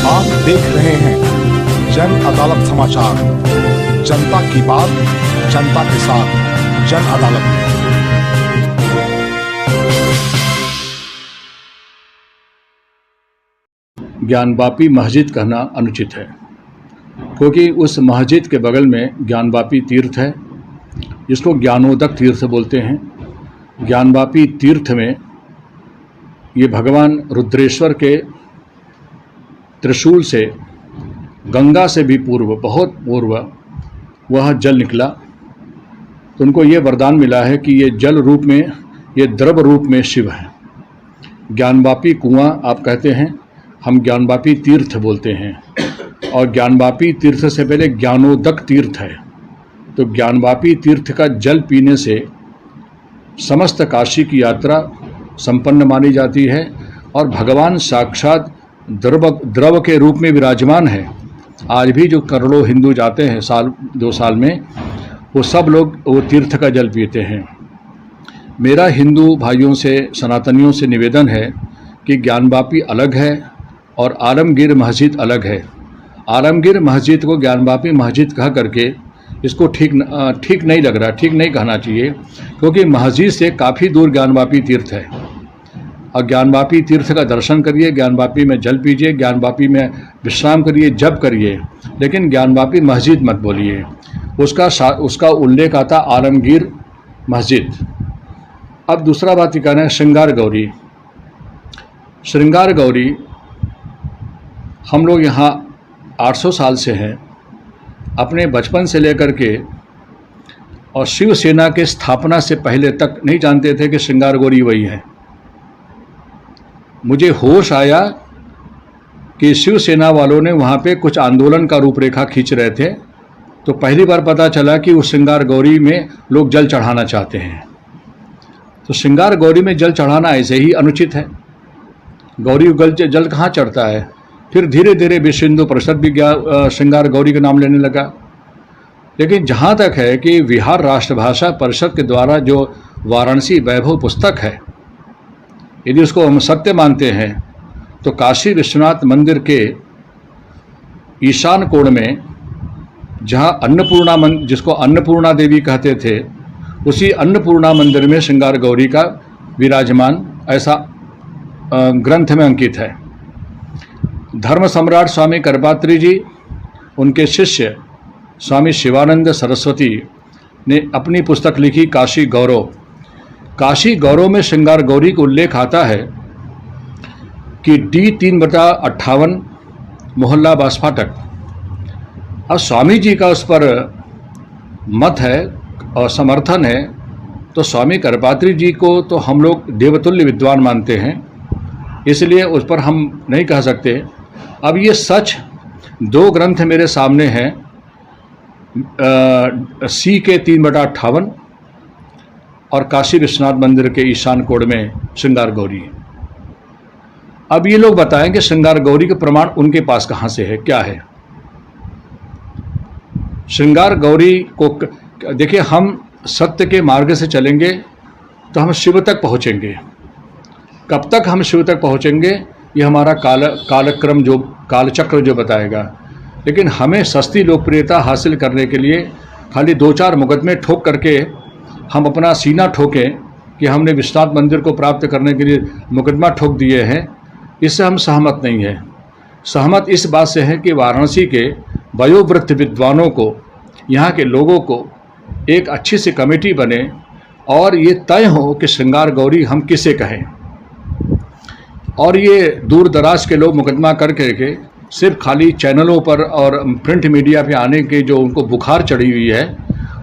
आप देख रहे हैं जन अदालत समाचार। जनता की बात जनता के साथ, जन अदालत में। ज्ञानवापी मस्जिद कहना अनुचित है, क्योंकि उस मस्जिद के बगल में ज्ञानवापी तीर्थ है, जिसको ज्ञानोदक तीर्थ बोलते हैं। ज्ञानवापी तीर्थ में ये भगवान रुद्रेश्वर के त्रिशूल से, गंगा से भी पूर्व, बहुत पूर्व वह जल निकला। तो उनको ये वरदान मिला है कि ये जल रूप में, ये द्रव रूप में शिव है। ज्ञानवापी कुआं आप कहते हैं, हम ज्ञानवापी तीर्थ बोलते हैं। और ज्ञानवापी तीर्थ से पहले ज्ञानोदक तीर्थ है। तो ज्ञानवापी तीर्थ का जल पीने से समस्त काशी की यात्रा संपन्न मानी जाती है और भगवान साक्षात द्रव के रूप में विराजमान है। आज भी जो करोड़ों हिंदू जाते हैं साल 2 साल में, वो सब लोग वो तीर्थ का जल पीते हैं। मेरा हिंदू भाइयों से, सनातनियों से निवेदन है कि ज्ञानवापी अलग है और आलमगीर मस्जिद अलग है। आलमगीर मस्जिद को ज्ञानवापी मस्जिद कह करके इसको ठीक नहीं लग रहा, ठीक नहीं कहना चाहिए, क्योंकि मस्जिद से काफ़ी दूर ज्ञानवापी तीर्थ है। और ज्ञानवापी तीर्थ का दर्शन करिए, ज्ञानवापी में जल पीजिए, ज्ञानवापी में विश्राम करिए, जप करिए, लेकिन ज्ञानवापी मस्जिद मत बोलिए। उसका उल्लेख आता आलमगीर मस्जिद। अब दूसरा बात ये कहना है, श्रृंगार गौरी। श्रृंगार गौरी हम लोग यहाँ 800 साल से हैं, अपने बचपन से लेकर के, और शिवसेना के स्थापना से पहले तक नहीं जानते थे कि श्रृंगार गौरी वही है। मुझे होश आया कि शिवसेना वालों ने वहाँ पे कुछ आंदोलन का रूपरेखा खींच रहे थे, तो पहली बार पता चला कि उस श्रृंगार गौरी में लोग जल चढ़ाना चाहते हैं। तो श्रृंगार गौरी में जल चढ़ाना ऐसे ही अनुचित है। गौरी जल कहाँ चढ़ता है? फिर धीरे धीरे विश्व हिंदू परिषद भी श्रृंगार गौरी का नाम लेने लगा। लेकिन जहाँ तक है कि बिहार राष्ट्रभाषा परिषद के द्वारा जो वाराणसी वैभव पुस्तक है, यदि उसको हम सत्य मानते हैं, तो काशी विश्वनाथ मंदिर के ईशान कोण में, जहाँ अन्नपूर्णा जिसको अन्नपूर्णा देवी कहते थे, उसी अन्नपूर्णा मंदिर में श्रृंगार गौरी का विराजमान ऐसा ग्रंथ में अंकित है। धर्म सम्राट स्वामी करपात्री जी, उनके शिष्य स्वामी शिवानंद सरस्वती ने अपनी पुस्तक लिखी काशी गौरव। काशी गौरव में श्रृंगार गौरी का उल्लेख आता है कि D3/58 मोहल्ला बासफाटक। अब स्वामी जी का उस पर मत है और समर्थन है, तो स्वामी करपात्री जी को तो हम लोग देवतुल्य विद्वान मानते हैं, इसलिए उस पर हम नहीं कह सकते। अब ये सच 2 ग्रंथ मेरे सामने हैं, सी के 3/58 और काशी विश्वनाथ मंदिर के ईशान कोण में श्रृंगार गौरी। अब ये लोग बताएं कि श्रृंगार गौरी के प्रमाण उनके पास कहाँ से है, क्या है। श्रृंगार गौरी को देखिए, हम सत्य के मार्ग से चलेंगे तो हम शिव तक पहुँचेंगे। कब तक हम शिव तक पहुँचेंगे, ये हमारा कालक्रम, जो कालचक्र जो बताएगा। लेकिन हमें सस्ती लोकप्रियता हासिल करने के लिए खाली 2-4 मुकदमे ठोक करके हम अपना सीना ठोकें कि हमने विश्वनाथ मंदिर को प्राप्त करने के लिए मुकदमा ठोक दिए हैं, इससे हम सहमत नहीं हैं। सहमत इस बात से हैं कि वाराणसी के वयोवृद्ध विद्वानों को, यहाँ के लोगों को एक अच्छी सी कमेटी बने और ये तय हो कि श्रृंगार गौरी हम किसे कहें। और ये दूर दराज के लोग मुकदमा करके सिर्फ खाली चैनलों पर और प्रिंट मीडिया पे आने के जो उनको बुखार चढ़ी हुई है,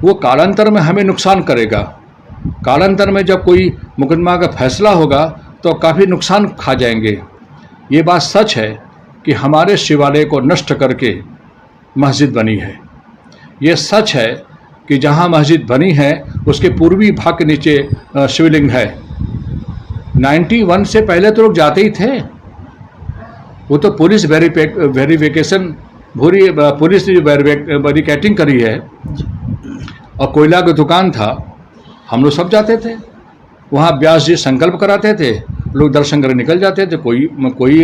वो कालांतर में हमें नुकसान करेगा। कालांतर में जब कोई मुकदमा का फैसला होगा तो काफ़ी नुकसान खा जाएंगे। ये बात सच है कि हमारे शिवालय को नष्ट करके मस्जिद बनी है। ये सच है कि जहाँ मस्जिद बनी है उसके पूर्वी भाग के नीचे शिवलिंग है। 91 से पहले तो लोग जाते ही थे। वो तो पुलिस वेरिफिकेशन, पुलिस ने बैरिकेटिंग करी है, और कोयला की दुकान था, हम लोग सब जाते थे। वहाँ व्यास जी संकल्प कराते थे लोग दर्शन करके निकल जाते थे, कोई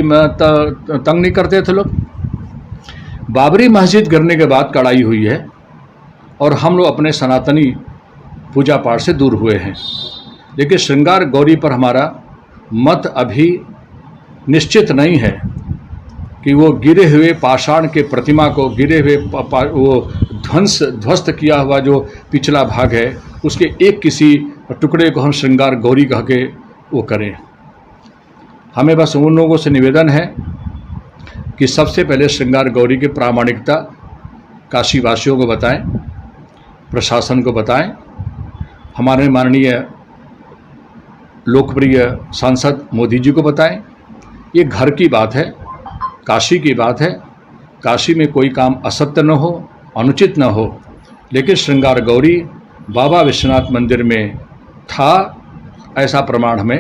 तंग नहीं करते थे लोग। बाबरी मस्जिद गिरने के बाद कड़ाई हुई है और हम लोग अपने सनातनी पूजा पाठ से दूर हुए हैं। लेकिन श्रृंगार गौरी पर हमारा मत अभी निश्चित नहीं है कि वो गिरे हुए पाषाण के प्रतिमा को, गिरे हुए वो ध्वस्त किया हुआ जो पिछला भाग है, उसके एक किसी टुकड़े को हम श्रृंगार गौरी कह के वो करें। हमें बस उन लोगों से निवेदन है कि सबसे पहले श्रृंगार गौरी की प्रामाणिकता काशी वासियों को बताएं, प्रशासन को बताएं, हमारे माननीय लोकप्रिय सांसद मोदी जी को बताएं। ये घर की बात है, काशी की बात है। काशी में कोई काम असत्य न हो, अनुचित न हो, लेकिन श्रृंगार गौरी बाबा विश्वनाथ मंदिर में था, ऐसा प्रमाण हमें